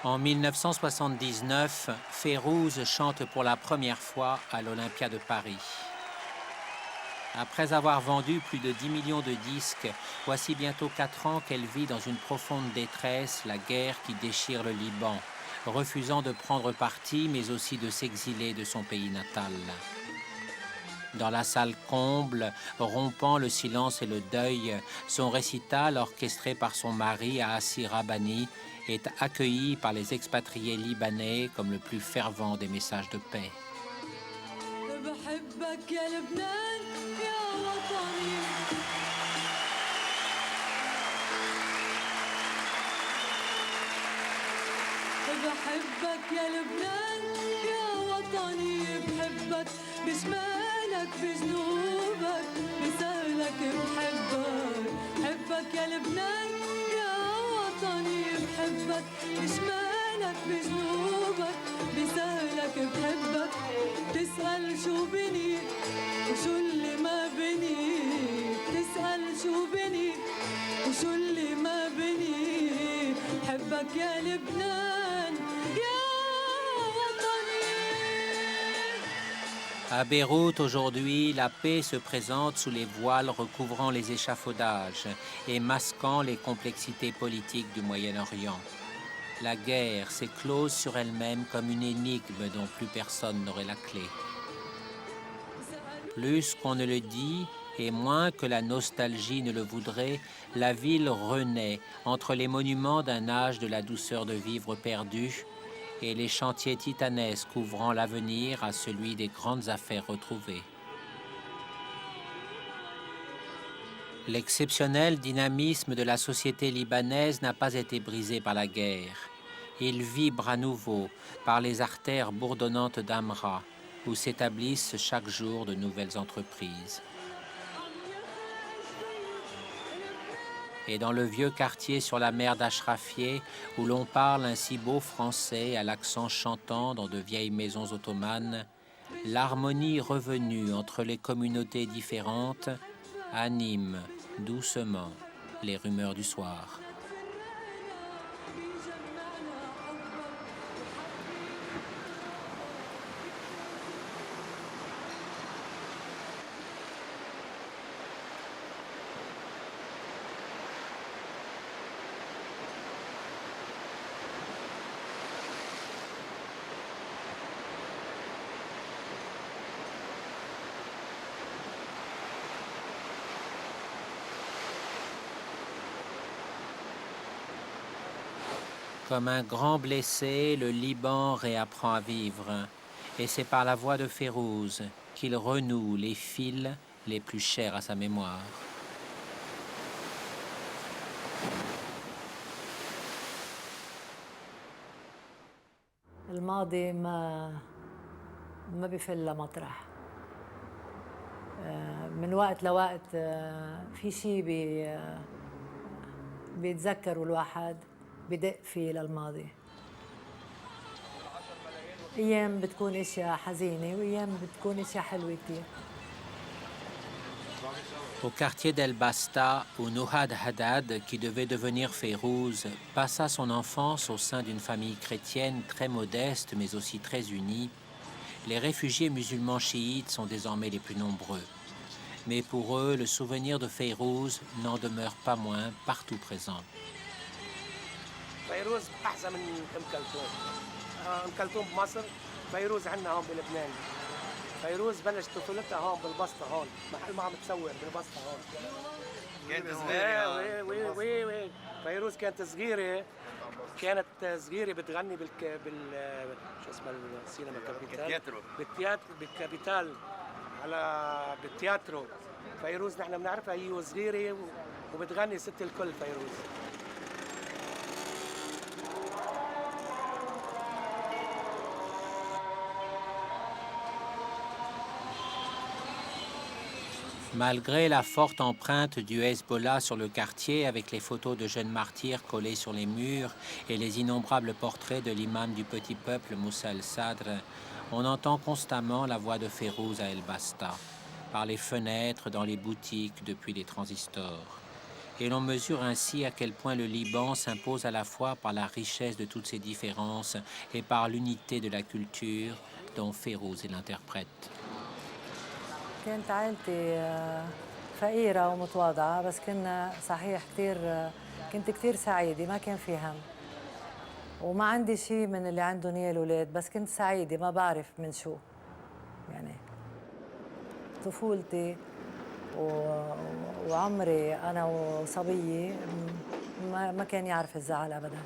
En 1979, Férouz chante pour la première fois à l'Olympia de Paris. Après avoir vendu plus de 10 millions de disques, voici bientôt 4 ans qu'elle vit dans une profonde détresse, la guerre qui déchire le Liban, refusant de prendre parti mais aussi de s'exiler de son pays natal. Dans la salle comble, rompant le silence et le deuil, son récital, orchestré par son mari Aassi Rabbani, est accueilli par les expatriés libanais comme le plus fervent des messages de paix. بذنوبك بسهلك بحبك يا لبنان يا وطني بحبك بشمالك بجنوبك بسهلك بحبك تسأل شو بني وشو اللي ما بني تسأل شو بني وشو اللي ما بني بحبك يا لبنان يا À Beyrouth, aujourd'hui, la paix se présente sous les voiles recouvrant les échafaudages et masquant les complexités politiques du Moyen-Orient. La guerre s'éclose sur elle-même comme une énigme dont plus personne n'aurait la clé. Plus qu'on ne le dit, et moins que la nostalgie ne le voudrait, la ville renaît entre les monuments d'un âge de la douceur de vivre perdu et les chantiers titanesques ouvrant l'avenir à celui des grandes affaires retrouvées. L'exceptionnel dynamisme de la société libanaise n'a pas été brisé par la guerre. Il vibre à nouveau par les artères bourdonnantes d'Amra, où s'établissent chaque jour de nouvelles entreprises. Et dans le vieux quartier sur la mer d'Achrafieh, où l'on parle un si beau français à l'accent chantant dans de vieilles maisons ottomanes, l'harmonie revenue entre les communautés différentes anime doucement les rumeurs du soir. Comme un grand blessé, le Liban réapprend à vivre. Et c'est par la voix de Férouz qu'il renoue les fils les plus chers à sa mémoire. الماضي ما بفل مطرح من وقت لوقت في شيء بيتذكروا الواحد بدق فيه للماضي ايام بتكون اشياء حزينه وايام بتكون اشياء حلوه كثير. Au quartier d'El Basta, où Nouhad Haddad, qui devait devenir Férouz, passa son enfance au sein d'une famille chrétienne très modeste mais aussi très unie, les réfugiés musulmans chiites sont désormais les plus nombreux. Mais pour eux, le souvenir de Férouz n'en demeure pas moins partout présent. فيروز احسن من ام كلثوم. ام كلثوم بمصر، فيروز عندنا هون بلبنان. فيروز بلش طفولتها هون بالبسطه هون، محل ما عم تصور بالبسطه هون. كانت صغيره. وي وي فيروز كانت صغيره، بتغني شو اسمه السينما كابيتال. بالكابيتال على بالتياترو. فيروز نحن بنعرفها هي وصغيره وبتغني ست الكل فيروز. Malgré la forte empreinte du Hezbollah sur le quartier, avec les photos de jeunes martyrs collées sur les murs et les innombrables portraits de l'imam du petit peuple Moussa el-Sadr, on entend constamment la voix de Férouz à El Basta, par les fenêtres, dans les boutiques, depuis les transistors. Et l'on mesure ainsi à quel point le Liban s'impose à la fois par la richesse de toutes ses différences et par l'unité de la culture dont Férouz est l'interprète. كانت عائلتي فقيرة ومتواضعة بس كنا صحيح كنت كتير سعيدة ما كان في هم وما عندي شيء من اللي عندهم اياه الأولاد بس كنت سعيدة ما بعرف من شو يعني طفولتي وعمري أنا وصبية ما كان يعرف الزعل أبداً.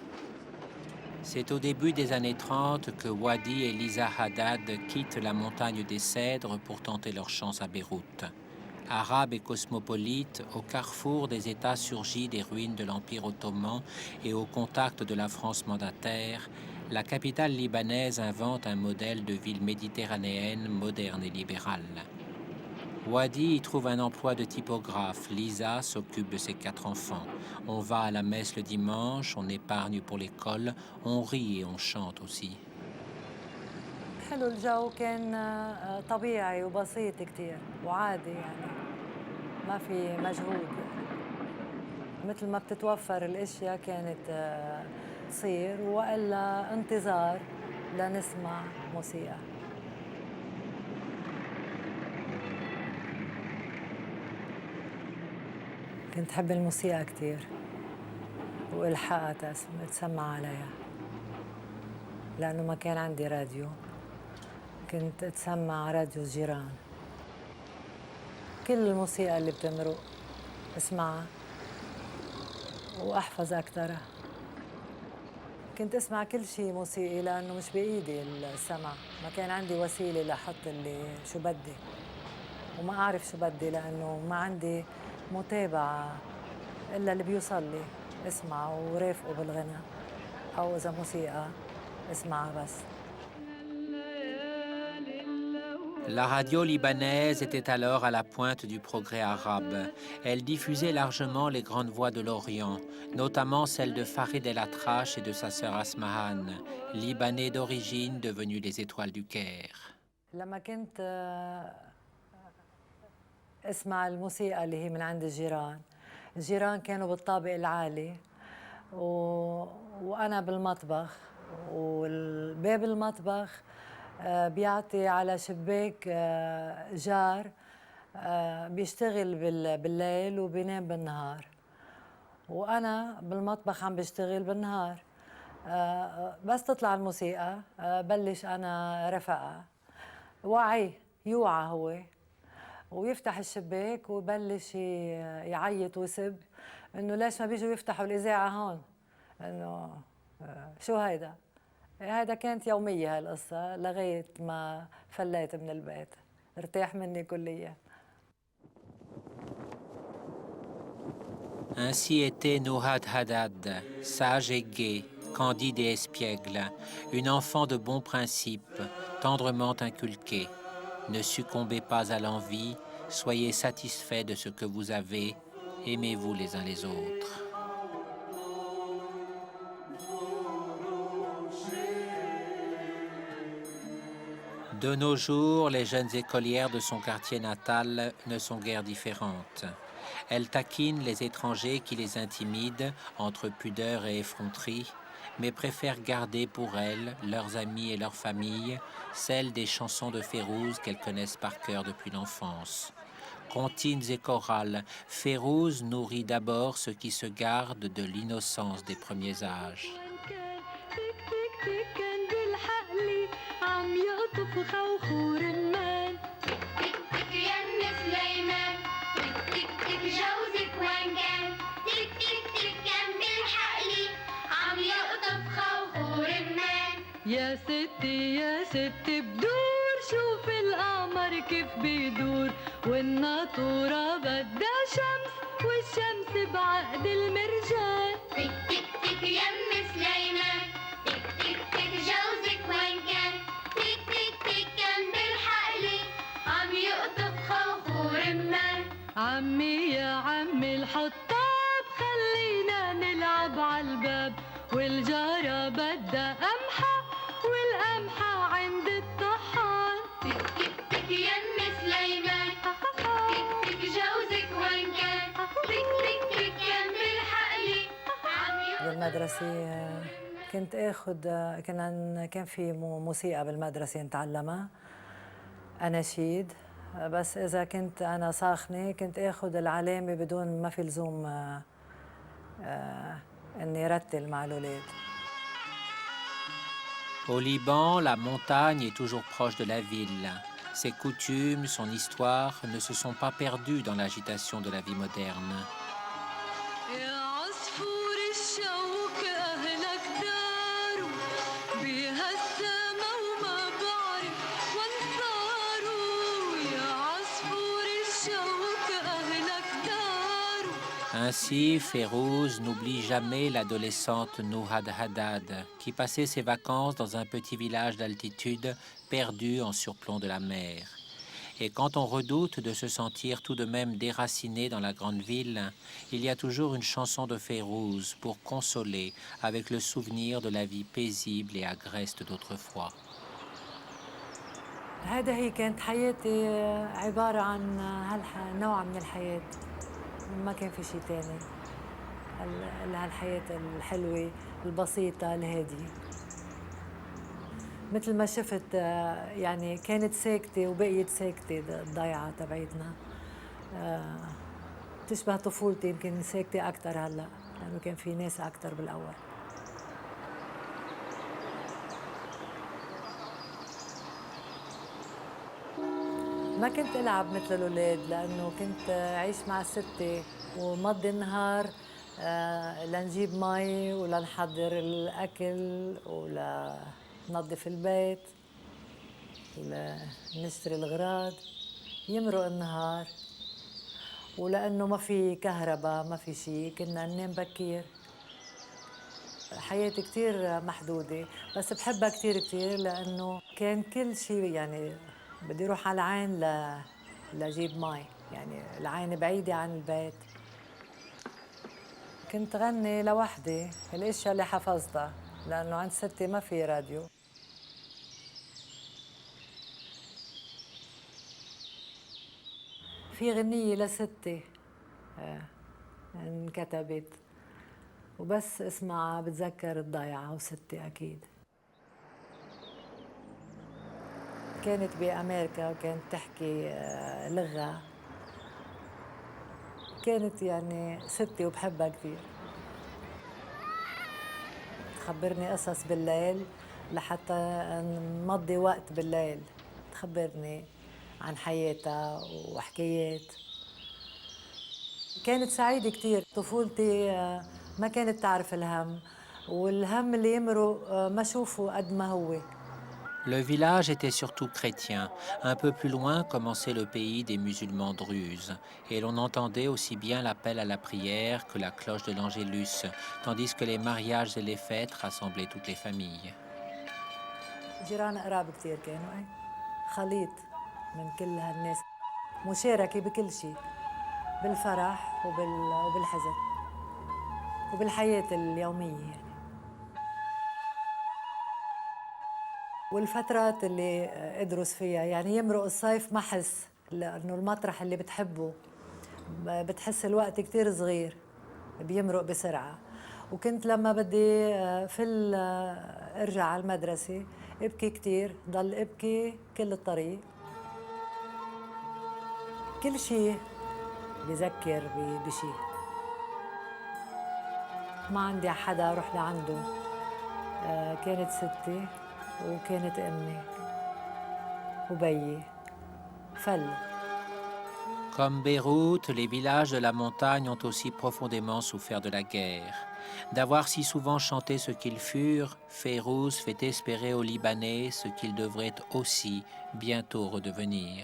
C'est au début des années 30 que Wadi et Lisa Haddad quittent la montagne des Cèdres pour tenter leur chance à Beyrouth. Arabes et cosmopolites, au carrefour des États surgis des ruines de l'Empire ottoman et au contact de la France mandataire, la capitale libanaise invente un modèle de ville méditerranéenne moderne et libérale. Wadi y trouve un emploi de typographe. Lisa s'occupe de ses 4 enfants. On va à la messe le dimanche, on épargne pour l'école, on rit et on chante aussi. حلو الجو كان طبيعي وبسيط كتير وعادي يعني ما في مجهود مثل ما بتتوفر الاشياء كانت تصير والا انتظار لنسمع موسيقى. كنت أحب الموسيقى كتير والحقها تسمع عليها لأنه ما كان عندي راديو كنت أتسمع راديو الجيران كل الموسيقى اللي بتمرق اسمعها وأحفظ أكترها كنت أسمع كل شيء موسيقي لأنه مش بإيدي السمع ما كان عندي وسيلة لحط اللي شو بدي وما أعرف شو بدي لأنه ما عندي متابعة إلا اللي بيوصل لي اسمع ورافقه بالغنى أو إذا موسيقى اسمعها بس. La radio libanaise était alors à la pointe du progrès arabe. Elle diffusait largement les grandes voix de l'Orient, notamment celles de Farid El-Atrache et de sa sœur Asmahan, libanais d'origine devenus les étoiles du Caire. لما كنت اسمع الموسيقى اللي هي من عند الجيران كانوا بالطابق العالي وأنا بالمطبخ والباب المطبخ بيعطي على شباك جار بيشتغل بالليل وبينام بالنهار وأنا بالمطبخ عم بشتغل بالنهار بس تطلع الموسيقى بلش أنا رفقة يوعى هو ويفتح الشباك ويبلش يعيط ويسب انه ليش ما بيجوا يفتحوا الاذاعه هون انه شو هيدا كانت يوميه هالقصه لغايه ما فليت من البيت ارتاح مني كليا. Ainsi était Nouhad Haddad, sage et gaie, candide et espiègle, une enfant de bons principes, tendrement inculquée. Ne succombez pas à l'envie, soyez satisfaits de ce que vous avez, aimez-vous les uns les autres. De nos jours, les jeunes écolières de son quartier natal ne sont guère différentes. Elles taquinent les étrangers qui les intimident entre pudeur et effronterie, mais préfèrent garder pour elles, leurs amis et leurs familles, celles des chansons de Férouz qu'elles connaissent par cœur depuis l'enfance. Comptines et chorales, Férouz nourrit d'abord ceux qui se gardent de l'innocence des premiers âges. يا ستي بدور شوف القمر كيف بيدور والناطورة بدها شمس والشمس بعقد المرجان تك تك تك يم سليمان تك تك تك جوزك وين كان تك تك تك كان بالحقلي عم يقطف خوخو رمان عمي يا عمي الحطاب خلينا نلعب عالباب والجارة بدها قمحة والقمحة عند الطحان تك تك تك يم سليمان تك تك جوزك وين كان تك تك تك يم المدرسة كنت اخذ كان في موسيقى بالمدرسة نتعلمها، أناشيد. بس إذا كنت أنا ساخنة كنت اخذ العلامة بدون ما في لزوم إني رتل مع الأولاد. Au Liban, la montagne est toujours proche de la ville. Ses coutumes, son histoire ne se sont pas perdues dans l'agitation de la vie moderne. Ainsi, Férouz n'oublie jamais l'adolescente Nourad Haddad, qui passait ses vacances dans un petit village d'altitude perdu en surplomb de la mer. Et quand on redoute de se sentir tout de même déraciné dans la grande ville, il y a toujours une chanson de Férouz pour consoler avec le souvenir de la vie paisible et agreste d'autrefois. هذا هي كانت حياتي عبارة عن نوع من الحياة، ما كان في شيء تاني. هالحياة الحلوة البسيطة الهادية، مثل ما شفت يعني كانت ساكتة وبقيت ساكتة الضيعة تبعيتنا. تشبه طفولتي، يمكن ساكتة أكتر هلأ لأنه كان في ناس أكتر بالأول. ما كنت ألعب مثل الأولاد لأنه كنت أعيش مع ستي ومضي النهار لنجيب مي ولنحضر الأكل ولننظف البيت ولنشتري الأغراض. يمرق النهار، ولأنه ما في كهرباء ما في شيء كنا ننام بكير. حياتي كتير محدودة بس بحبها كتير كتير لأنه كان كل شيء يعني بدي أروح على العين لأجيب مي، يعني العين بعيدة عن البيت. كنت غني لوحدي الأشياء اللي حفظتها لأنه عند ستي ما في راديو. في غنية لستي انكتبت وبس اسمعها بتذكر الضيعة وستي أكيد. كانت بأمريكا وكانت تحكي لغة، كانت يعني ستي وبحبها كثير. تخبرني قصص بالليل لحتى نمضي وقت بالليل، تخبرني عن حياتها وحكايات. كانت سعيدة كثير. طفولتي ما كانت تعرف الهم، والهم اللي يمرق ما شوفه قد ما هو. Le village était surtout chrétien. Un peu plus loin commençait le pays des musulmans druzes, et l'on entendait aussi bien l'appel à la prière que la cloche de l'Angélus, tandis que les mariages et les fêtes rassemblaient toutes les familles. جيران قراب كثير كانوا، خليط من كل هالناس، مشاركة بكل شيء، بالفرح وبالحزن وبالحياة اليومية يعني. والفترات اللي أدرس فيها يعني يمرق الصيف ما أحس، لأنه المطرح اللي بتحبه بتحس الوقت كتير صغير بيمرق بسرعة. وكنت لما بدي أرجع على المدرسة ابكي كتير، ضل ابكي كل الطريق. كل شيء بذكر بشيء. ما عندي حدا أروح لعنده، كانت ستي وكانت أمي وبيي فل. Comme Beyrouth, les villages de la montagne ont aussi profondément souffert de la guerre. D'avoir si souvent chanté ce qu'ils furent, Férouz fait espérer aux Libanais ce qu'ils devraient aussi bientôt redevenir.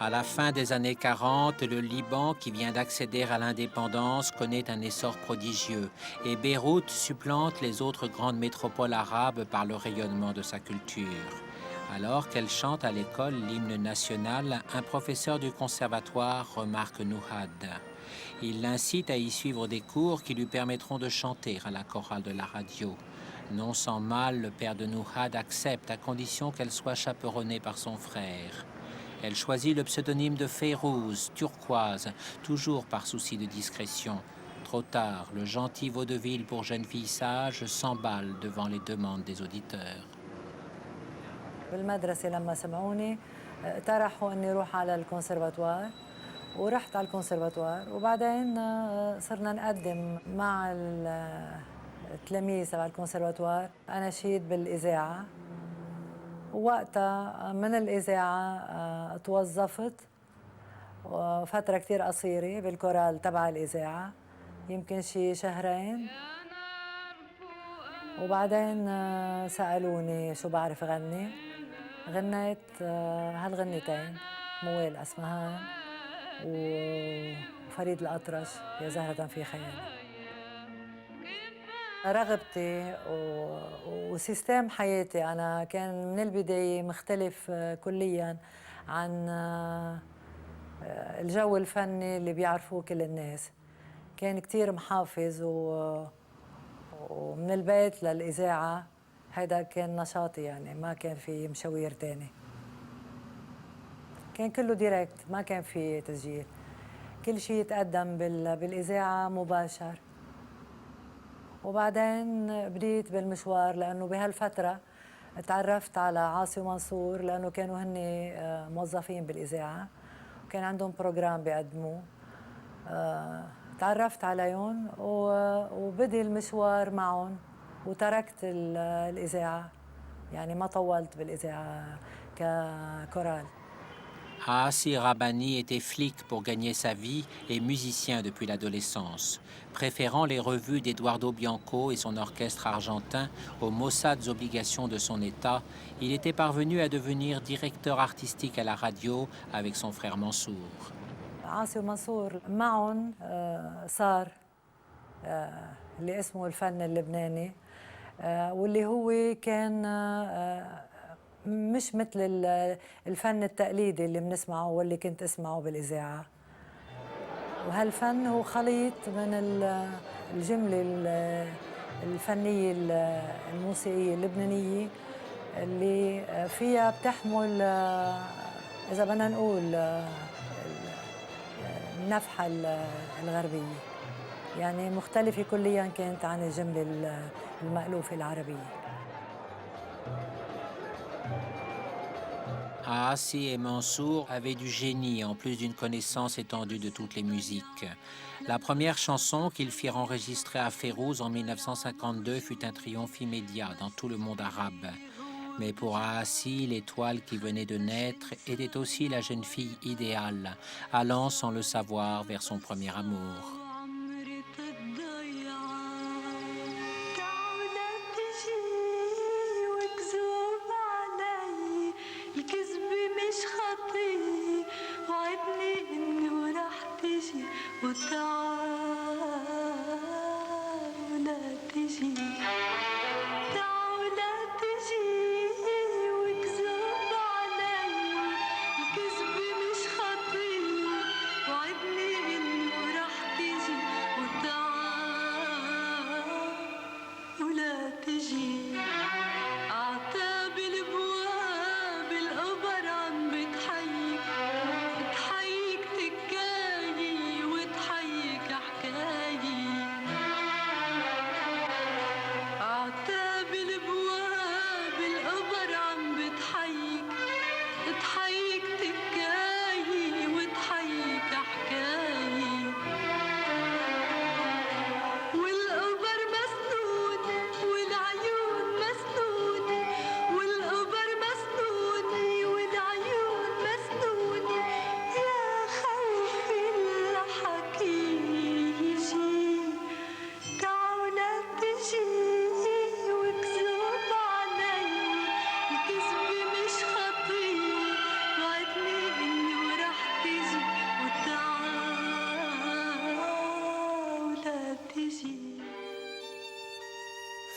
À la fin des années 40, le Liban, qui vient d'accéder à l'indépendance, connaît un essor prodigieux et Beyrouth supplante les autres grandes métropoles arabes par le rayonnement de sa culture. Alors qu'elle chante à l'école l'hymne national, un professeur du conservatoire remarque Nouhad. Il l'incite à y suivre des cours qui lui permettront de chanter à la chorale de la radio. Non sans mal, le père de Nouhad accepte à condition qu'elle soit chaperonnée par son frère. Elle choisit le pseudonyme de Fayrouz, turquoise, toujours par souci de discrétion. Trop tard, le gentil vaudeville pour jeune fille sage s'emballe devant les demandes des auditeurs. بالمدرسة لما سمعوني اقترحوا اني اروح على الكونسرفاتوار ورحت على الكونسرفاتوار وبعدين صرنا نقدم مع التلاميذ تبع الكونسرفاتوار اناشيد بالاذاعه. ووقتها من الاذاعه توظفت فتره كثير قصيره بالكورال تبع الاذاعه يمكن شي شهرين. وبعدين سالوني شو بعرف غني. غنيت هالغنيتين موال أسمهان وفريد الأطرش يا زهرة في خيالي. رغبتي وسيستم حياتي أنا كان من البداية مختلف كلياً عن الجو الفني اللي بيعرفوه كل الناس. كان كتير محافظ ومن البيت للإذاعة هيدا كان نشاطي يعني ما كان في مشاوير تاني. كان كله ديريكت ما كان في تسجيل. كل شيء يتقدم بالإذاعة مباشر. وبعدين بديت بالمشوار لأنه بهالفترة تعرفت على عاصي ومنصور لأنه كانوا هن موظفين بالإذاعة وكان عندهم بروجرام بيقدموه. تعرفت عليهم وبدي المشوار معهم وتركت الإذاعة يعني ما طولت بالإذاعة ككورال. Aassi Rabbani était flic pour gagner sa vie et musicien depuis l'adolescence. Préférant les revues d'Eduardo Bianco et son orchestre argentin aux maussades obligations de son État, il était parvenu à devenir directeur artistique à la radio avec son frère Mansour. عاصي ومنصور معهم صار اللي اسمه الفن اللبناني واللي هو كان مش مثل الفن التقليدي اللي بنسمعه واللي كنت اسمعه بالإذاعة. وهالفن هو خليط من الجملة الفنية الموسيقية اللبنانية اللي فيها بتحمل إذا بدنا نقول النفحة الغربية يعني مختلفة كلياً كانت عن الجملة المألوفة العربية. Aassi et Mansour avaient du génie en plus d'une connaissance étendue de toutes les musiques. La première chanson qu'ils firent enregistrer à Fayrouz en 1952 fut un triomphe immédiat dans tout le monde arabe. Mais pour Aassi, l'étoile qui venait de naître était aussi la jeune fille idéale, allant sans le savoir vers son premier amour.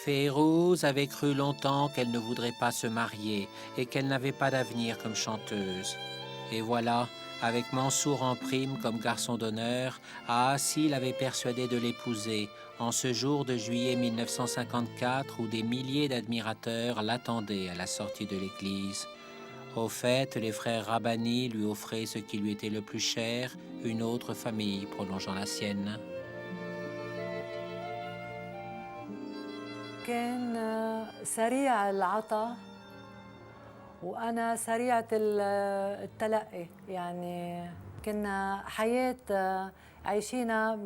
Férouz avait cru longtemps qu'elle ne voudrait pas se marier et qu'elle n'avait pas d'avenir comme chanteuse. Et voilà, avec Mansour en prime comme garçon d'honneur, Aassi l'avait persuadée de l'épouser en ce jour de juillet 1954 où des milliers d'admirateurs l'attendaient à la sortie de l'église. Au fait, les frères Rabbani lui offraient ce qui lui était le plus cher, une autre famille prolongeant la sienne. كان سريع العطاء وأنا سريعة التلقي. يعني كنا حياة عايشينها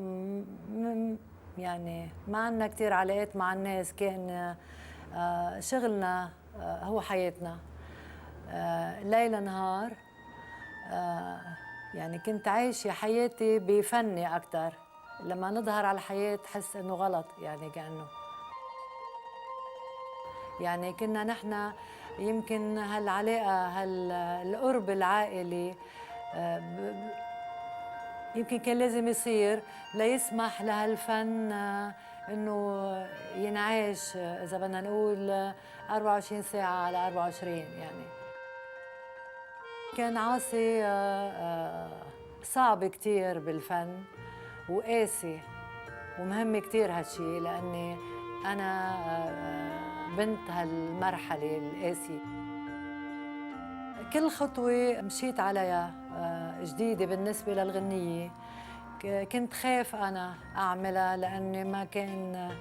يعني ما عنا كتير علاقات مع الناس. كان شغلنا هو حياتنا ليل نهار. يعني كنت عايشة حياتي بفني أكتر. لما نظهر على الحياة تحس إنه غلط، يعني كأنه يعني كنا نحن يمكن هالعلاقة هالقرب العائلي يمكن كان لازم يصير ليسمح لهالفن إنه ينعاش، إذا بدنا نقول 24 ساعة على 24. يعني كان عاصي صعب كتير بالفن وقاسي ومهم كتير هالشي، لأني أنا بنت هالمرحلة القاسية. كل خطوة مشيت عليها جديدة بالنسبة للغنية كنت خاف أنا أعملها، لأني ما كان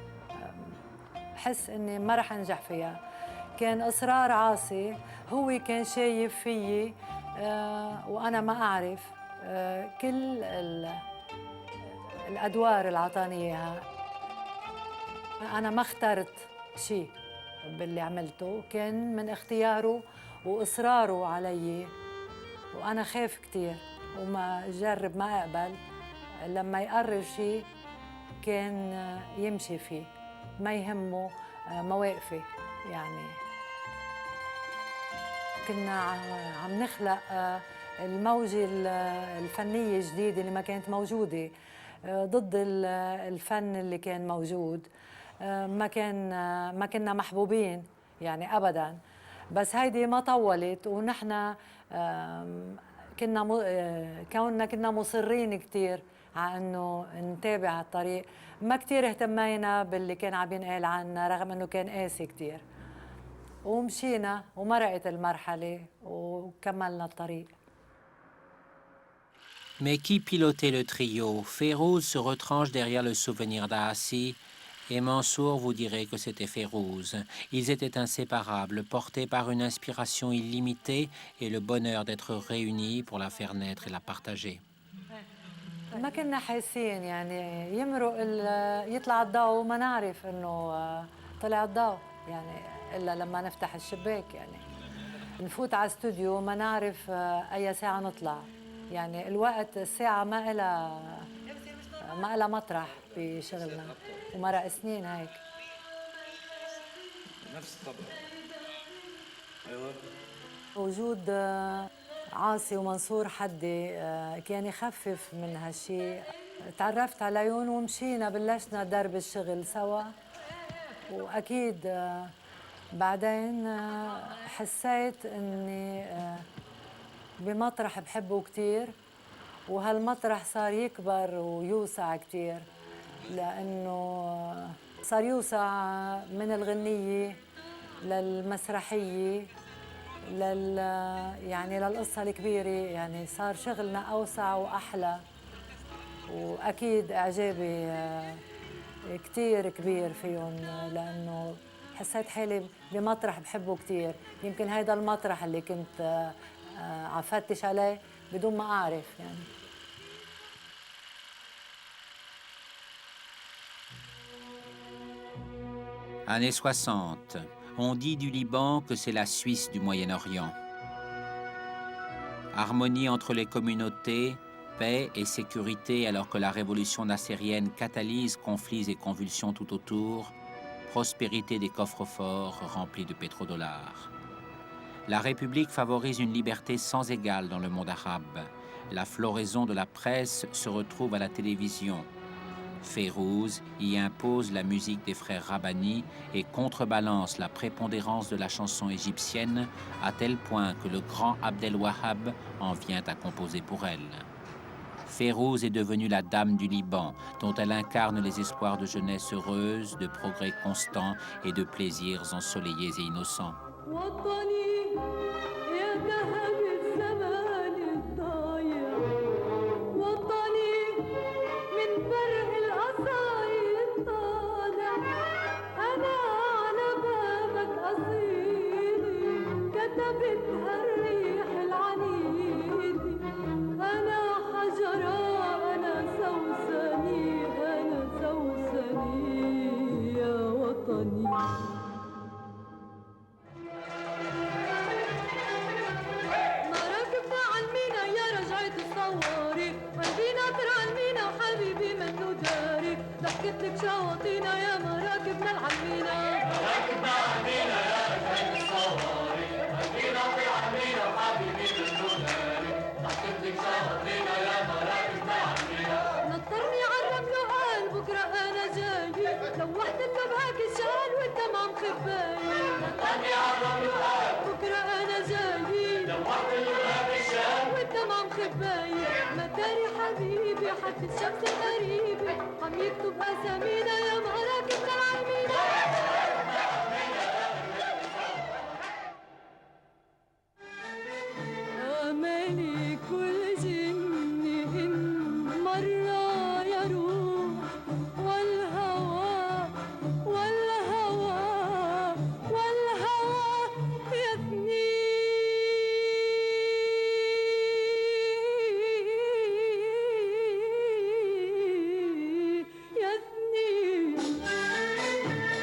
حس إني ما رح أنجح فيها. كان إصرار عاصي، هو كان شايف فيي وأنا ما أعرف كل الأدوار اللي عطاني إياها. أنا ما اخترت شيء باللي عملته، كان من اختياره وإصراره علي، وأنا خاف كتير وما جرب ما أقبل. لما يقرر شيء كان يمشي فيه، ما يهمه مواقفي. يعني كنا عم نخلق الموجة الفنية الجديدة اللي ما كانت موجودة، ضد الفن اللي كان موجود. ما كنا محبوبين يعني أبداً، بس هيدي ما طولت. ونحن كنا مصرين كتير على إنه نتابع هالطريق. ما كتير اهتمينا باللي كان عم ينقال عنا رغم إنه كان قاسي كتير. ومشينا ومرقت المرحلة وكملنا الطريق. Mais qui pilotait le trio? Férouz se retranche derrière le souvenir d'Aassi et Mansour vous dirait que c'était Férouz. Ils étaient inséparables, portés par une inspiration illimitée et le bonheur d'être réunis pour la faire naître et la partager. ما كنا حاسين يعني يمرق يطلع الضوء وما نعرف إنه طلع الضوء، يعني إلا لما نفتح الشباك. يعني نفوت على استوديو ما نعرف أي ساعة نطلع. يعني الوقت الساعة ما إلها مطرح بشغلنا، ومرق سنين هيك. نفس الطبع. ايوه. وجود عاصي ومنصور حدي كان يخفف من هالشي. تعرفت عليهم ومشينا بلشنا درب الشغل سوا. وأكيد بعدين حسيت إني بمطرح بحبه كتير، وهالمطرح صار يكبر ويوسع كتير، لأنه صار يوسع من الغنية للمسرحية يعني للقصة الكبيرة. يعني صار شغلنا أوسع وأحلى، وأكيد إعجابي كتير كبير فيهم، لأنه حسيت حالي بمطرح بحبه كتير. يمكن هيدا المطرح اللي كنت عفتش عليه بدون ما أعرف. يعني Années 60. On dit du Liban que c'est la Suisse du Moyen-Orient. Harmonie entre les communautés, paix et sécurité alors que la révolution nassérienne catalyse conflits et convulsions tout autour, prospérité des coffres-forts remplis de pétrodollars. La République favorise une liberté sans égale dans le monde arabe. La floraison de la presse se retrouve à la télévision. Fayrouz y impose la musique des frères Rabbani et contrebalance la prépondérance de la chanson égyptienne à tel point que le grand Abdel Wahhab en vient à composer pour elle. Fayrouz est devenue la dame du Liban, dont elle incarne les espoirs de jeunesse heureuse, de progrès constants et de plaisirs ensoleillés et innocents. ضحكت لك شواطينا يا مراكبنا العمينا مراكبنا عمينا يا رجال الصواري مدينة في عمينا وحبيبي بالدولاري ضحكت لك شواطينا يا مراكبنا عمينا نطرني عالرمل وقال بكرة أنا جاي لوحت له بهاك الشال والدمع مخباي نطرني عالرمل وقال بكرة أنا جاي لوحت له بهاك الشال والدمع مخباي مداري حبيبي حتى الشمس الغريبة عم يكتب أسامينا يا مراكبنا العمينا أملي كل جني إن مرة يروح والهوى والهوى والهوى يثني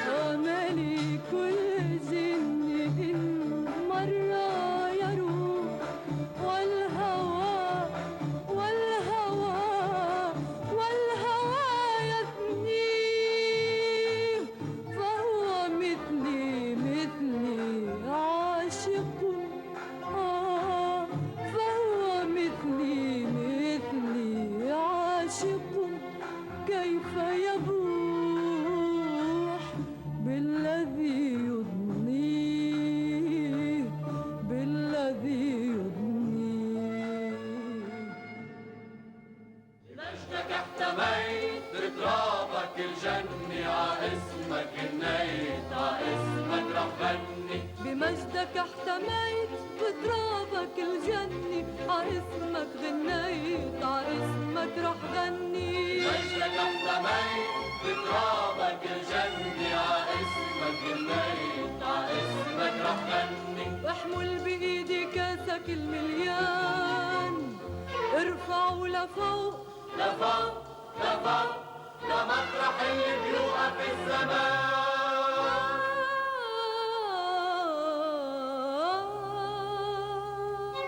أملي كل جني إن مرة يروح والهوى والهوى والهوى يثنيه فهو مثلي مثلي عاشق فهو مثلي مثلي عاشق كيف يبوح بالذي يضنيه بالذي يضنيه مجدك احتميت بترابك الجني عاسمك النيت عاسمك رح غني بمجدك احتميت بترابك الجني عاسمك غنيت عاسمك رح غني مجدك احتميت بترابك الجني عاسمك النيت عاسمك رح غني واحمل بايدي كاسك المليان ارفعوا لفوق لفوق لفوق لمطرح اللي بيوقف الزمان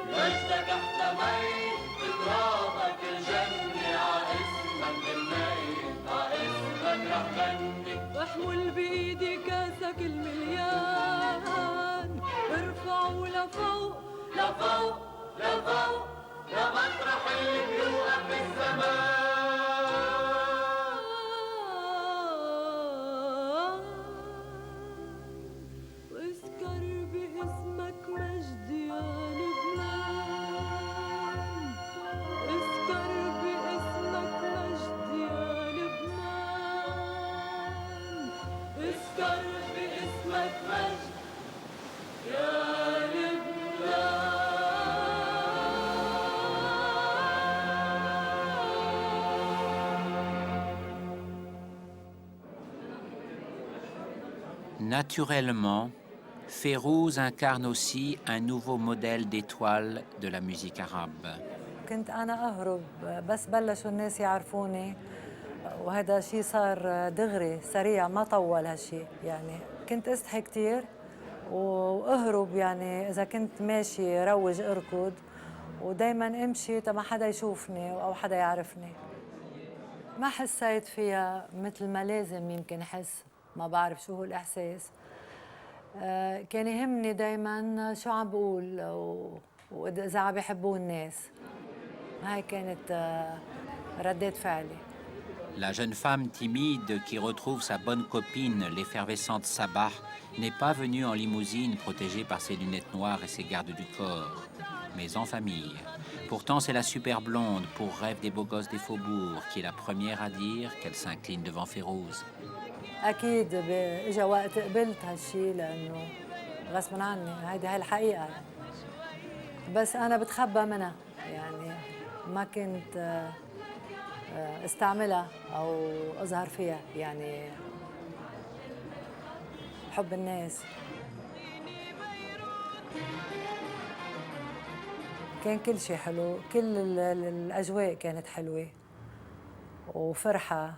مجدك احتميت بترابك الجني عاسمك النيت عاسمك رح غني واحمل بايدي كاسك المليان ارفعوا لفوق لفوق لفوق لمطرح اللي بيوقف الزمان واسكر باسمك مجد يا لبنان اسكر باسمك مجد يا لبنان اسكر باسمك مجد يا Naturellement, Fayrouz incarne aussi un nouveau modèle d'étoile de la musique arabe. كنت أنا أهرب بس بلشوا الناس يعرفوني وهذا شيء صار دغري سريع ما طول هالشيء يعني كنت أستحي كتير وأهرب يعني إذا كنت ماشي روج أركض ودايما أمشي ما حدا يشوفني أو حدا يعرفني ما حسيت فيها مثل ما لازم يمكن أحس ما بعرف شو هو الإحساس كان يهمني دايما شو عم بقول وإذا عم بيحبوه الناس هاي كانت ردة فعلي La jeune femme timide qui retrouve sa bonne copine, l'effervescente Sabah, n'est pas venue en limousine protégée par ses lunettes noires et ses gardes du corps, mais en famille. Pourtant, c'est la super blonde, pour rêve des beaux gosses des faubourgs, qui est la première à dire qu'elle s'incline devant Férouz. اكيد اجى وقت قبلت هالشيء لانه غصبا عني هاي الحقيقه بس انا بتخبى منها يعني ما كنت استعملها او اظهر فيها يعني حب الناس كان كل شيء حلو كل الاجواء كانت حلوه وفرحه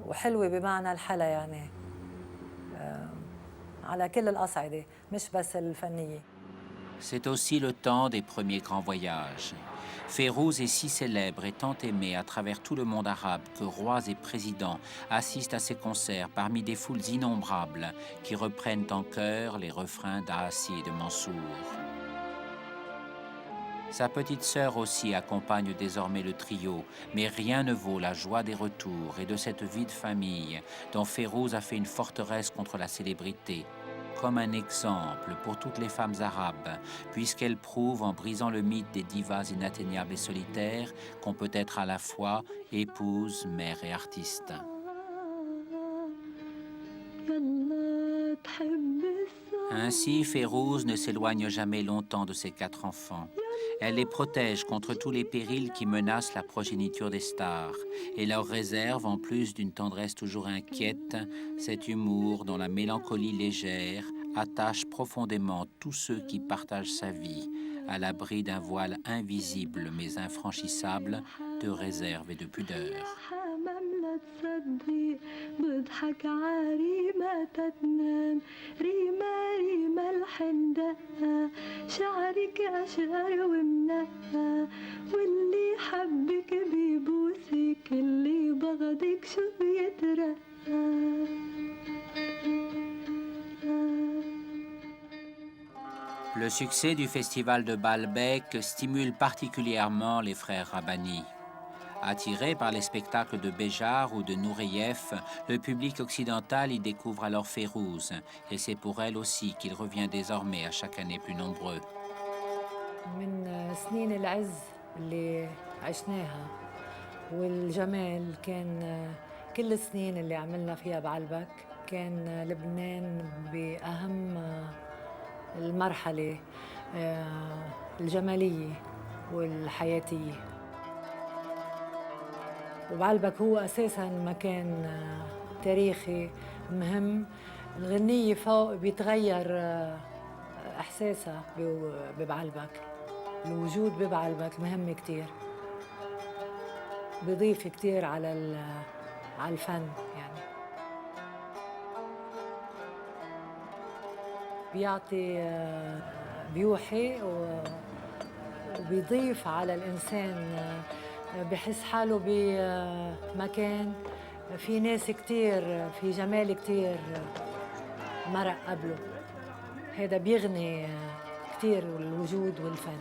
وحلوة بمعنى الحلا يعني على كل الأصعدة مش بس الفنية. C'est aussi le temps des premiers grands voyages. Férouz est si célèbre et tant aimé à travers tout le monde arabe que rois et présidents assistent à ses concerts parmi des foules innombrables qui reprennent en chœur les refrains d'Aassi et de Mansour. Sa petite sœur aussi accompagne désormais le trio, mais rien ne vaut la joie des retours et de cette vie de famille dont Férouz a fait une forteresse contre la célébrité, comme un exemple pour toutes les femmes arabes, puisqu'elle prouve en brisant le mythe des divas inatteignables et solitaires qu'on peut être à la fois épouse, mère et artiste. Ainsi, Férouz ne s'éloigne jamais longtemps de ses 4 enfants. Elle les protège contre tous les périls qui menacent la progéniture des stars et leur réserve, en plus d'une tendresse toujours inquiète, cet humour dont la mélancolie légère attache profondément tous ceux qui partagent sa vie à l'abri d'un voile invisible mais infranchissable de réserve et de pudeur. بضحك عريمة تتنام ريمة ريمة الحندقة شعرك أشقر ومنقى واللي حبك بيبوسك اللي بغضك شو بيترقى. Le succès du festival de Baalbek stimule particulièrement les frères Rabbani. Attiré par les spectacles de Béjar ou de Nureyev, le public occidental y découvre alors Férouz, et c'est pour elle aussi qu'il revient désormais à chaque année plus nombreux. من سنين العز اللي عشناها والجمال كان كل السنين اللي عملنا فيها بعلبك كان لبنان بأهم المرحلة الجمالية والحياتية. وبعلبك هو أساساً مكان تاريخي مهم. الغنية فوق بيتغير إحساسها ببعلبك. الوجود ببعلبك مهم كتير. بيضيف كتير على الفن يعني. بيعطي بيوحي وبيضيف على الإنسان بحس حاله بمكان في ناس كتير في جمال كتير مرق قبله. هذا بيغني كتير الوجود والفن.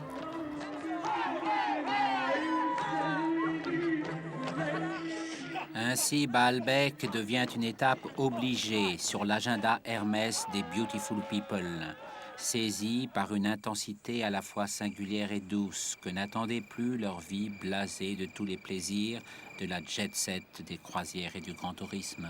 Ainsi, Baalbek devient une étape obligée sur l'agenda Hermès des Beautiful People, saisie par une intensité à la fois singulière et douce que n'attendait plus leur vie blasée de tous les plaisirs de la jet-set des croisières et du grand tourisme.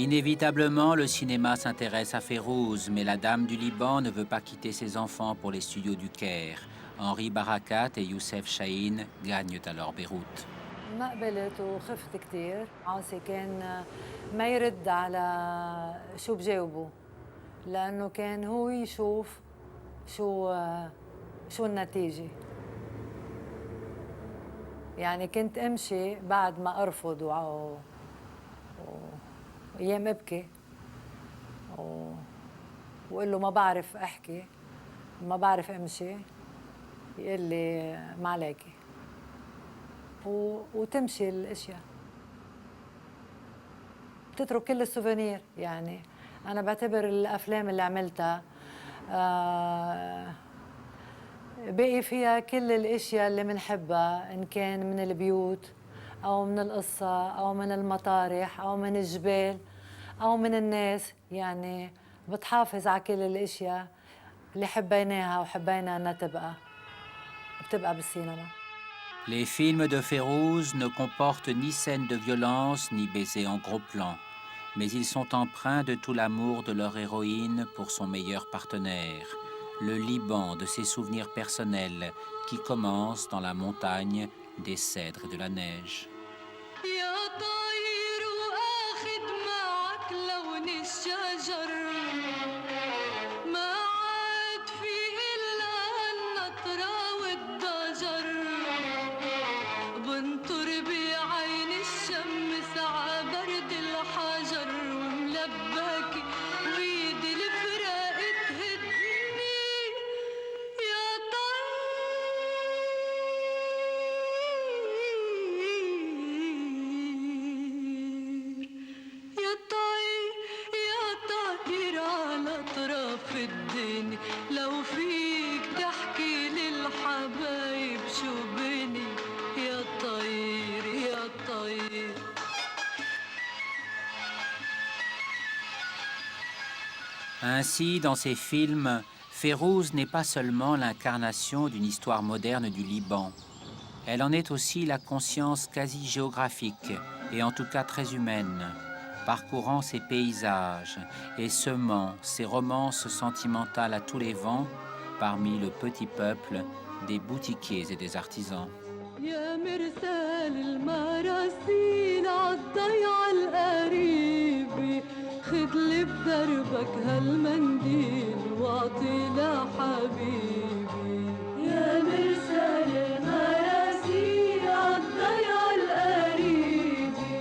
Inévitablement, le cinéma s'intéresse à Férouz, mais la dame du Liban ne veut pas quitter ses enfants pour les studios du Caire. Henri Barakat et Youssef Chahine gagnent alors Beyrouth. ما قبلت وخفت كتير. عاصي كان ما يرد على شو بجاوبه لأنه كان هو يشوف شو النتيجة. يعني كنت أمشي بعد ما أرفض وأيام أبكي وقل له ما بعرف أحكي ما بعرف أمشي، يقول لي ما عليكي وتمشي الاشياء، بتترك كل السوفينير. يعني انا بعتبر الافلام اللي عملتها بقي فيها كل الاشياء اللي بنحبها، ان كان من البيوت او من القصه او من المطارح او من الجبال او من الناس. يعني بتحافظ على كل الاشياء اللي حبيناها وحبينا انها بتبقى بالسينما. Les films de Férouz ne comportent ni scènes de violence ni baisers en gros plan, mais ils sont empreints de tout l'amour de leur héroïne pour son meilleur partenaire, le Liban de ses souvenirs personnels qui commencent dans la montagne, des cèdres et de la neige. Ainsi, dans ces films, Férouz n'est pas seulement l'incarnation d'une histoire moderne du Liban. Elle en est aussi la conscience quasi géographique, et en tout cas très humaine, parcourant ses paysages et semant ses romances sentimentales à tous les vents parmi le petit peuple des boutiquiers et des artisans. خدلي بدربك هالمنديل واعطي لحبيبي يا مرسال المراسيل عالضيع القريبي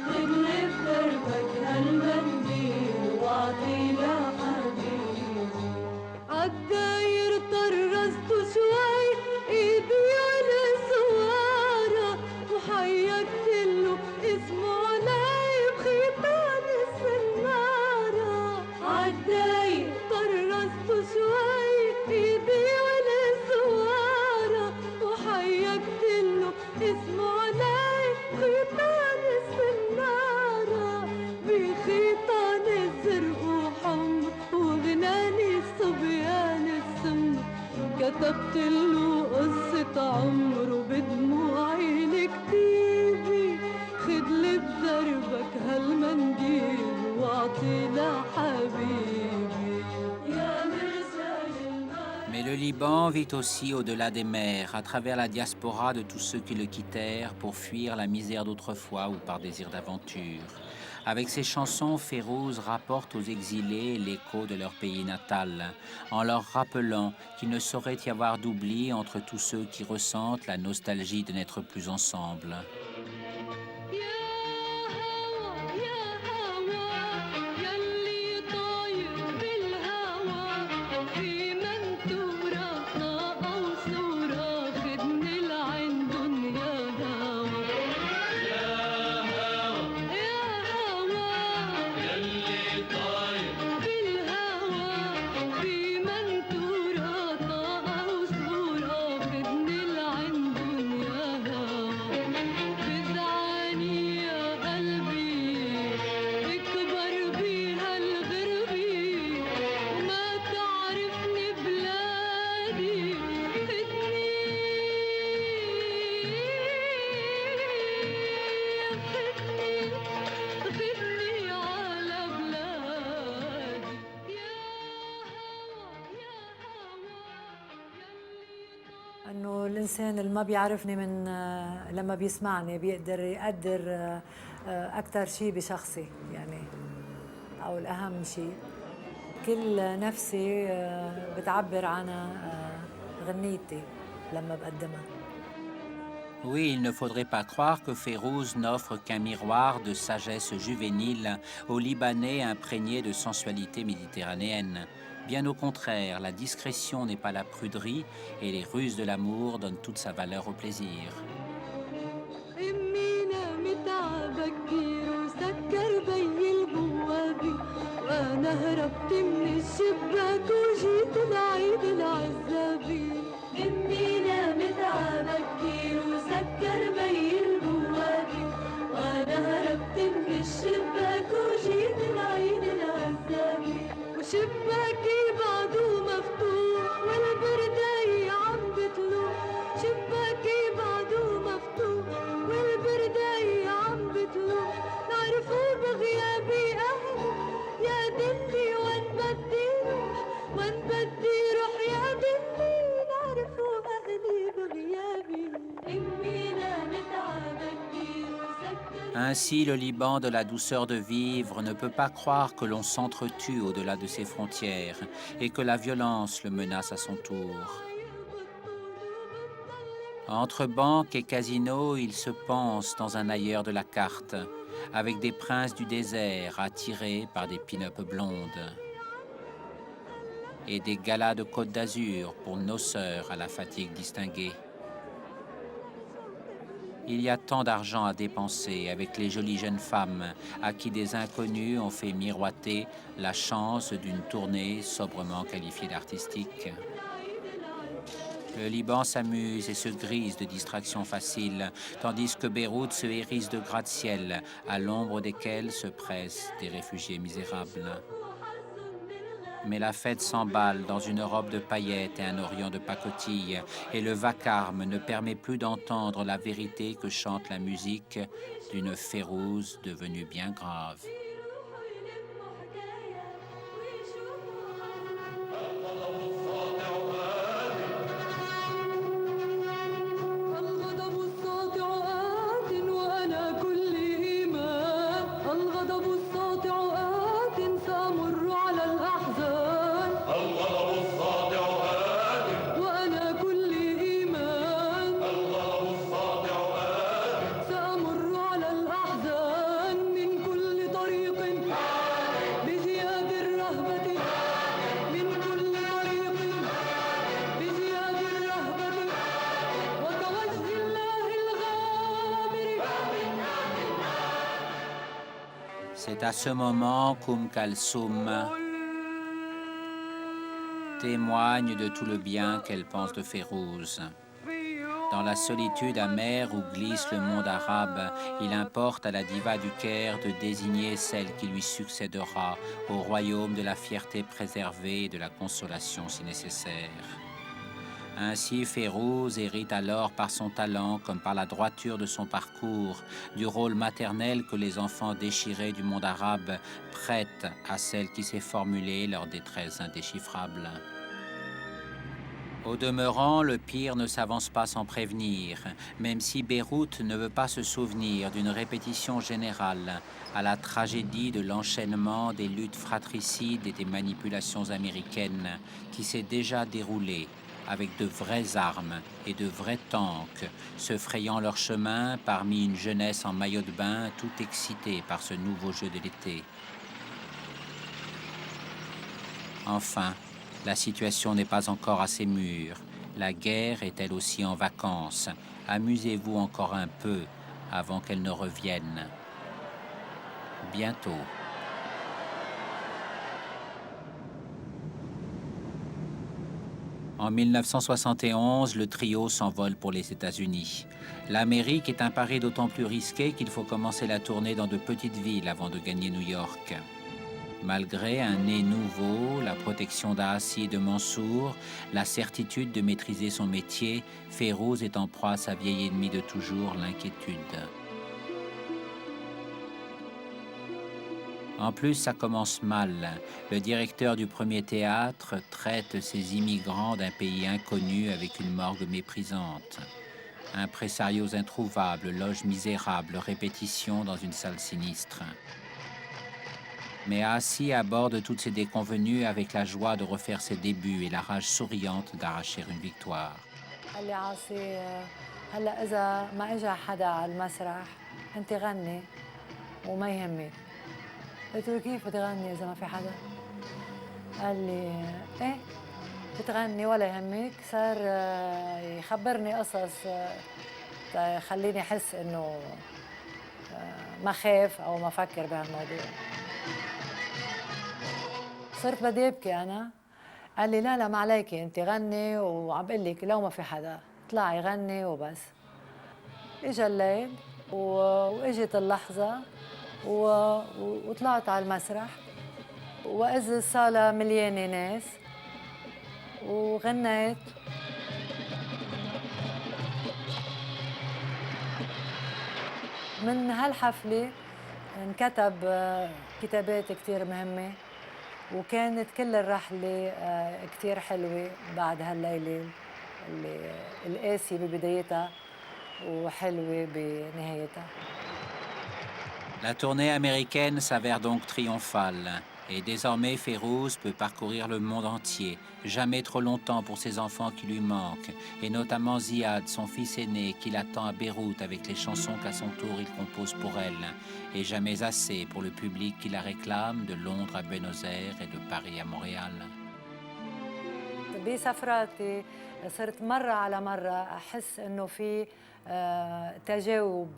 خدلي بدربك هالمنديل واعطي لحبيبي عالداير طرزت شوي ايدي على سوارة وحيكت له اسمه علي بخيطان السنارة عالداير طرزت شوي ايدي على سوارة وحيكت له اسمه علي بخيطان السنارة بخيطان الزرق وحمر وغناني الصبيان السمر كتبت له قصة عمره بدموعي الكتيبة خدلي بدربك هالمنديل واعطي لحبيبي يا مرسال المال. Mais le Liban vit aussi au-delà des mers, à travers la diaspora de tous ceux qui le quittèrent pour fuir la misère d'autrefois ou par désir d'aventure. Avec ses chansons, Férouz rapporte aux exilés l'écho de leur pays natal, en leur rappelant qu'il ne saurait y avoir d'oubli entre tous ceux qui ressentent la nostalgie de n'être plus ensemble. الإنسان اللي ما بيعرفني من لما بيسمعني بيقدر يقدر أكثر شيء بشخصي يعني، أو الأهم شيء كل نفسي بتعبر عنها غنيتي لما بقدمها. Oui, il ne faudrait pas croire que Férouz n'offre qu'un miroir de sagesse juvénile aux Libanais imprégnés de sensualité méditerranéenne. Bien au contraire, la discrétion n'est pas la pruderie et les ruses de l'amour donnent toute sa valeur au plaisir. شباكي بعده مفتوح والبرداية عم بتلوح، شباكي بعده مفتوح والبرداية عم بتلوح، نعرفوا بغيابي أهلي يا دلي وين بدي روح، وين بدي روح يا دلي، نعرفوا أهلي بغيابي، أمي نامت عبكير وسكر. Ainsi, le Liban de la douceur de vivre ne peut pas croire que l'on s'entretue au-delà de ses frontières et que la violence le menace à son tour. Entre banques et casinos, il se pense dans un ailleurs de la carte, avec des princes du désert attirés par des pin-up blondes et des galas de Côte d'Azur pour noceurs à la fatigue distinguée. Il y a tant d'argent à dépenser avec les jolies jeunes femmes à qui des inconnus ont fait miroiter la chance d'une tournée sobrement qualifiée d'artistique. Le Liban s'amuse et se grise de distractions faciles, tandis que Beyrouth se hérisse de gratte-ciel à l'ombre desquels se pressent des réfugiés misérables. Mais la fête s'emballe dans une robe de paillettes et un orient de pacotille, et le vacarme ne permet plus d'entendre la vérité que chante la musique d'une Férouz devenue bien grave. C'est à ce moment Kalsoum témoigne de tout le bien qu'elle pense de Férouz. Dans la solitude amère où glisse le monde arabe, il importe à la diva du Caire de désigner celle qui lui succédera au royaume de la fierté préservée et de la consolation si nécessaire. Ainsi, Férouz hérite alors par son talent comme par la droiture de son parcours du rôle maternel que les enfants déchirés du monde arabe prêtent à celle qui sait formuler leur détresse indéchiffrable. Au demeurant, le pire ne s'avance pas sans prévenir, même si Beyrouth ne veut pas se souvenir d'une répétition générale à la tragédie de l'enchaînement des luttes fratricides et des manipulations américaines qui s'est déjà déroulée avec de vraies armes et de vrais tanks, se frayant leur chemin parmi une jeunesse en maillot de bain tout excitée par ce nouveau jeu de l'été. Enfin, la situation n'est pas encore assez mûre. La guerre est elle aussi en vacances. Amusez-vous encore un peu avant qu'elle ne revienne. Bientôt. En 1971, le trio s'envole pour les États-Unis. L'Amérique est un pari d'autant plus risqué qu'il faut commencer la tournée dans de petites villes avant de gagner New York. Malgré un nez nouveau, la protection d'Aassi et de Mansour, la certitude de maîtriser son métier, Férouz est en proie à sa vieille ennemie de toujours, l'inquiétude. En plus, ça commence mal. Le directeur du premier théâtre traite ces immigrants d'un pays inconnu avec une morgue méprisante. Impresarios introuvables, loges misérables, répétitions dans une salle sinistre. Mais Assi aborde toutes ces déconvenues avec la joie de refaire ses débuts et la rage souriante d'arracher une victoire. قال لي عاصي هلا إذا ما إجا حدا على المسرح أنت غني وما يهمك. قلت له كيف بتغني إذا ما في حدا؟ قال لي إيه بتغني ولا يهمك. صار يخبرني قصص خليني أحس إنه ما خاف أو ما فكر بهالموضوع. صرت بدي أبكي أنا. قال لي لا ما عليكي انت غني وعم بقول لك لو ما في حدا طلعي غني وبس. اجى الليل واجت اللحظه وطلعت على المسرح واذ الصاله مليانه ناس وغنيت. من هالحفله انكتب كتابات كتير مهمه وكانت كل الرحلة كتير حلوة بعد هالليلة اللي القاسية ببدايتها وحلوة بنهايتها. La tournée américaine s'avère donc triomphale. Et désormais, Férouz peut parcourir le monde entier, jamais trop longtemps pour ses enfants qui lui manquent, et notamment Ziad, son fils aîné, qui l'attend à Beyrouth avec les chansons qu'à son tour il compose pour elle, et jamais assez pour le public qui la réclame de Londres à Buenos Aires et de Paris à Montréal. بسفراتي صرت مرة على مرة أحس إنه في تجاوب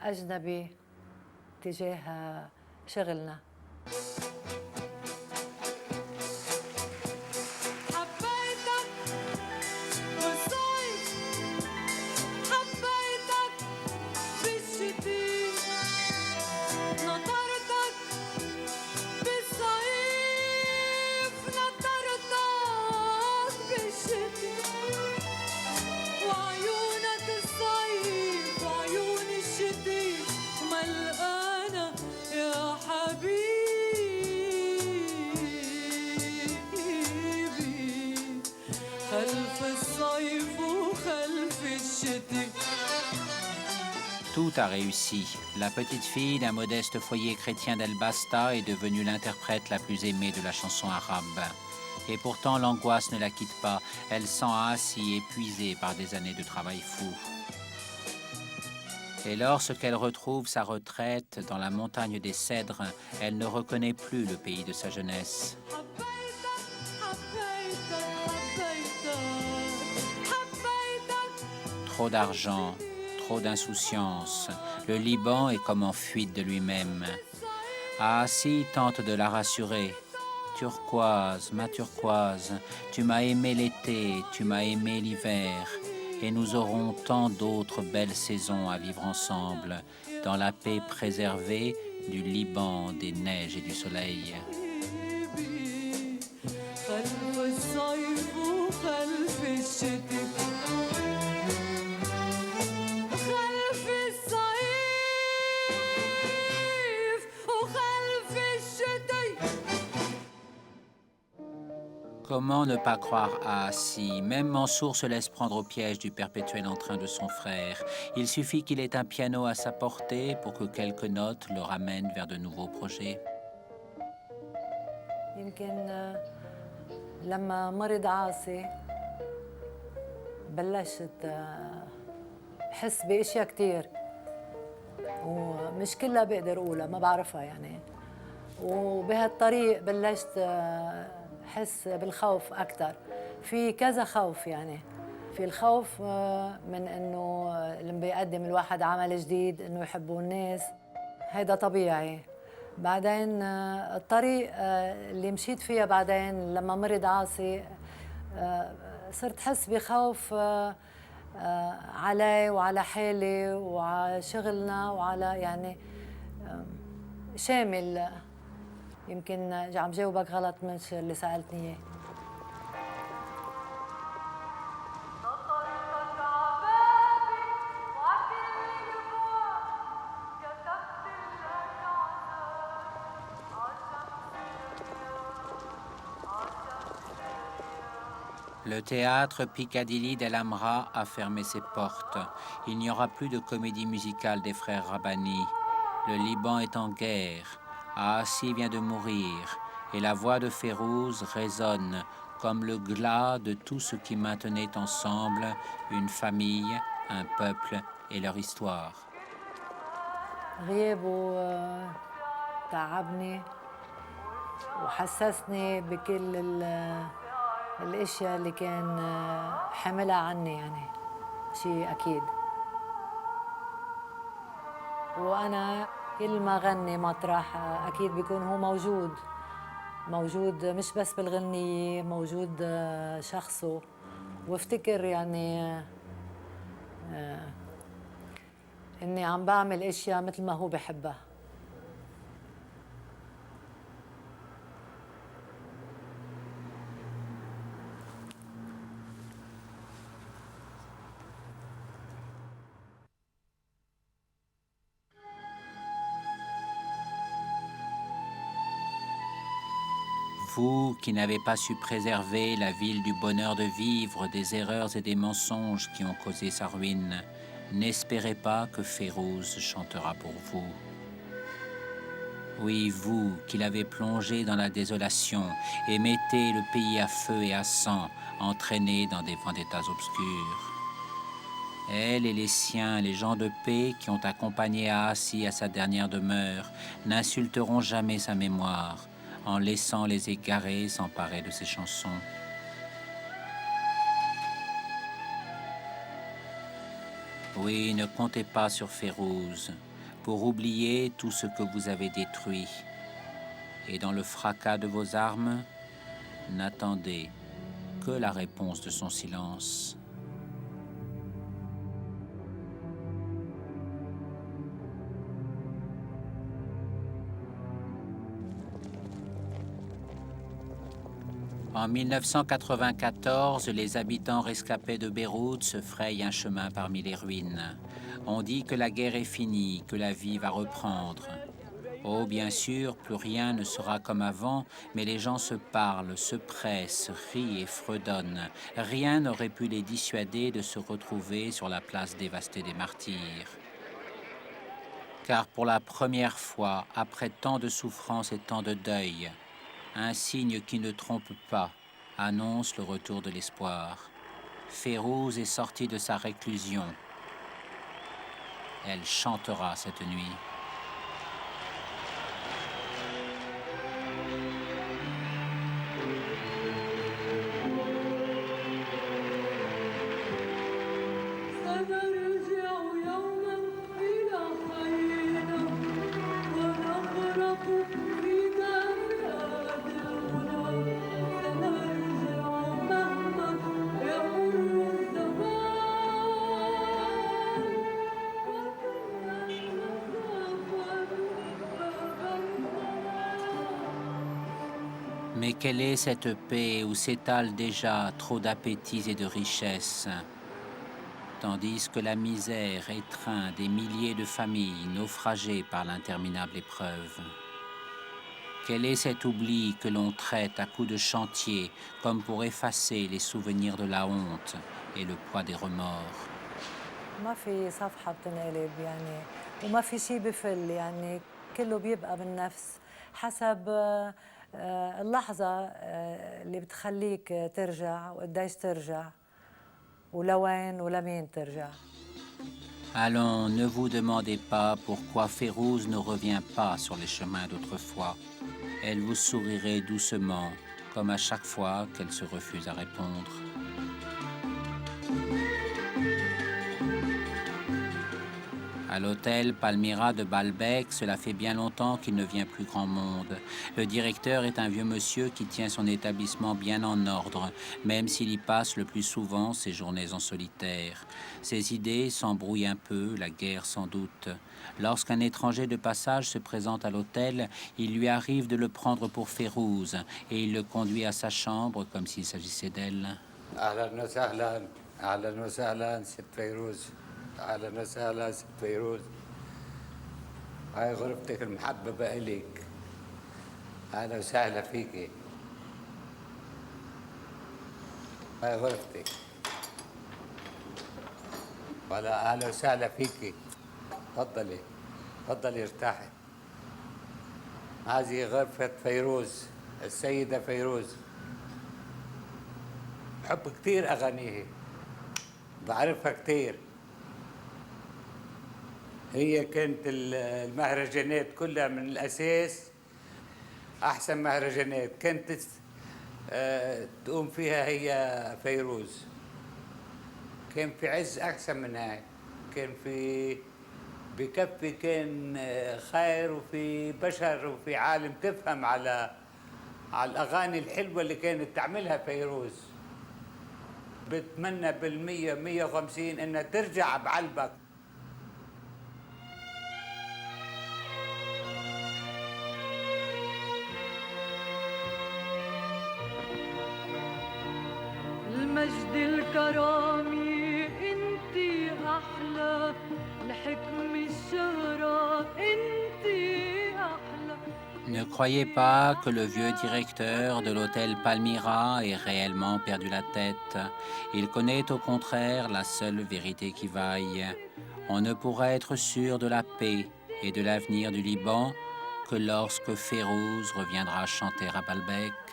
أجنبي تجاه شغلنا. Tout a réussi. La petite fille d'un modeste foyer chrétien d'El Basta est devenue l'interprète la plus aimée de la chanson arabe. Et pourtant, l'angoisse ne la quitte pas. Elle sent Assi épuisée par des années de travail fou. Et lorsqu'elle retrouve sa retraite dans la montagne des Cèdres, elle ne reconnaît plus le pays de sa jeunesse. Trop d'argent, trop d'insouciance. Le Liban est comme en fuite de lui-même. Assi tente de la rassurer. Turquoise, ma turquoise, tu m'as aimé l'été, tu m'as aimé l'hiver, et nous aurons tant d'autres belles saisons à vivre ensemble, dans la paix préservée du Liban, des neiges et du soleil. Comment ne pas croire à Assi? Même Mansour se laisse prendre au piège du perpétuel entrain de son frère. Il suffit qu'il ait un piano à sa portée pour que quelques notes le ramènent vers de nouveaux projets. يمكن لما مرض عاصي بلشت أحس بأشياء كتير ومش كلها بقدر أقولها ما بعرفها يعني وبهالطريق بلشت أحس بالخوف أكتر في كذا خوف يعني في الخوف من إنه لما بيقدم الواحد عمل جديد إنه يحبوا الناس هيدا طبيعي بعدين الطريق اللي مشيت فيها بعدين لما مرض عاصي صرت أحس بخوف علي وعلى حالي وعلى شغلنا وعلى يعني شامل يمكن عم جاوبك غلط مش اللي سألتني إياه. Le théâtre Piccadilly d'El Hamra a fermé ses portes. Il n'y aura plus de comédie musicale des frères Rabbani. Le Liban est en guerre. Aassi vient de mourir. Et la voix de Férouz résonne comme le glas de tout ce qui maintenait ensemble une famille, un peuple et leur histoire. غيابه تعبني وحسسني بكل الاشياء اللي كان حملها عني، يعني شيء اكيد. وانا كل ما غني مطرح اكيد بيكون هو موجود مش بس بالغنية، موجود شخصه. وافتكر يعني اني عم بعمل اشياء مثل ما هو بحبها. Vous qui n'avez pas su préserver la ville du bonheur de vivre, des erreurs et des mensonges qui ont causé sa ruine, n'espérez pas que Férouz chantera pour vous. Oui, vous qui l'avez plongé dans la désolation et mettez le pays à feu et à sang, entraîné dans des vendettas obscures. Elle et les siens, les gens de paix qui ont accompagné Aassi à sa dernière demeure, n'insulteront jamais sa mémoire, en laissant les égarés s'emparer de ses chansons. Oui, ne comptez pas sur Férouz pour oublier tout ce que vous avez détruit. Et dans le fracas de vos armes, n'attendez que la réponse de son silence. En 1994, les habitants rescapés de Beyrouth se frayent un chemin parmi les ruines. On dit que la guerre est finie, que la vie va reprendre. Oh, bien sûr, plus rien ne sera comme avant, mais les gens se parlent, se pressent, rient et fredonnent. Rien n'aurait pu les dissuader de se retrouver sur la place dévastée des martyrs. Car pour la première fois, après tant de souffrances et tant de deuil, un signe qui ne trompe pas annonce le retour de l'espoir. Férouz est sortie de sa réclusion. Elle chantera cette nuit. Mais quelle est cette paix où s'étalent déjà trop d'appétits et de richesses, tandis que la misère étreint des milliers de familles naufragées par l'interminable épreuve? Quel est cet oubli que l'on traite à coups de chantier comme pour effacer les souvenirs de la honte et le poids des remords? ما في صفحة بتنقلب يعني، وما في شيء بفل، يعني كله بيبقى بالنفس حسب اللحظة اللي بتخليك ترجع وقديش ترجع ولوين ولمين ترجع. Allons, ne vous demandez pas pourquoi Férouz ne revient pas sur les chemins d'autrefois. Elle vous sourirait doucement, comme à chaque fois qu'elle se refuse à répondre. À l'hôtel Palmyra de Baalbek, cela fait bien longtemps qu'il ne vient plus grand monde. Le directeur est un vieux monsieur qui tient son établissement bien en ordre, même s'il y passe le plus souvent ses journées en solitaire. Ses idées s'embrouillent un peu, la guerre sans doute. Lorsqu'un étranger de passage se présente à l'hôtel, il lui arrive de le prendre pour Férouz et il le conduit à sa chambre comme s'il s'agissait d'elle. أهلا وسهلا أهلا وسهلا ست فيروز أهلا وسهلا ست فيروز هاي غرفتك المحببة إليك أهلا وسهلا فيكي هاي غرفتي. ولا اهلا وسهلا فيكي. تفضلي تفضلي ارتاحي. هذه غرفة فيروز، السيدة فيروز. بحب كثير أغانيها، بعرفها كثير. هي كانت المهرجانات كلها من الأساس أحسن مهرجانات كانت تقوم فيها هي فيروز. كان في عز أحسن من هاي، كان في بكفي، كان خير، وفي بشر وفي عالم تفهم على الأغاني الحلوة اللي كانت تعملها فيروز. بتمنى بالمية 150 إنها ترجع بعلبك. المجد الكرامي انتي احلى، الحكم الشهرة انتي احلى. Ne croyez pas que le vieux directeur de l'hôtel Palmyra ait réellement perdu la tête. Il connaît au contraire la seule vérité qui vaille. On ne pourra être sûr de la paix et de l'avenir du Liban que lorsque Férouz reviendra chanter à Baalbek.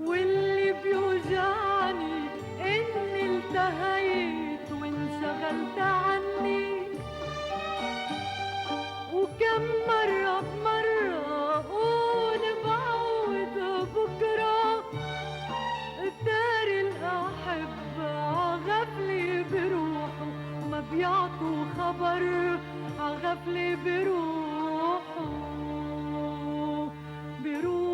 واللي بيوجعني اني التهيت وانشغلت عني، وكم مرة أقول بعود بكرة، دار الأحبة عغفلة بروحه، ما بيعطوا خبر عغفلة بروحه، بروحه.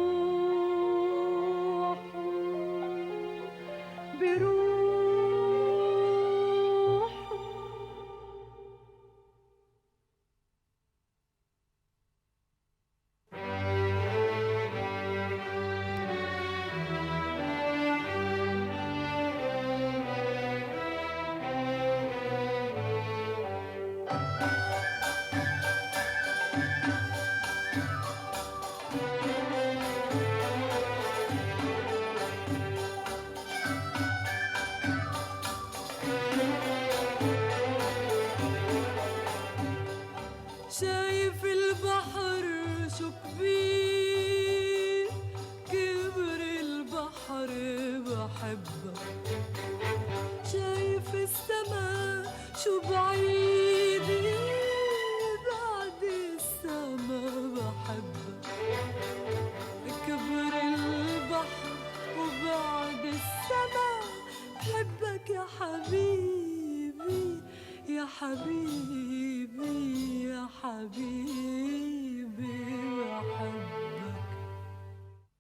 شايف البحر شو كبير، كبر البحر بحبك. شايف السما شو بعيد، بعد السما بحبك. كبر البحر وبعد السما بحبك يا حبيبي، يا حبيبي.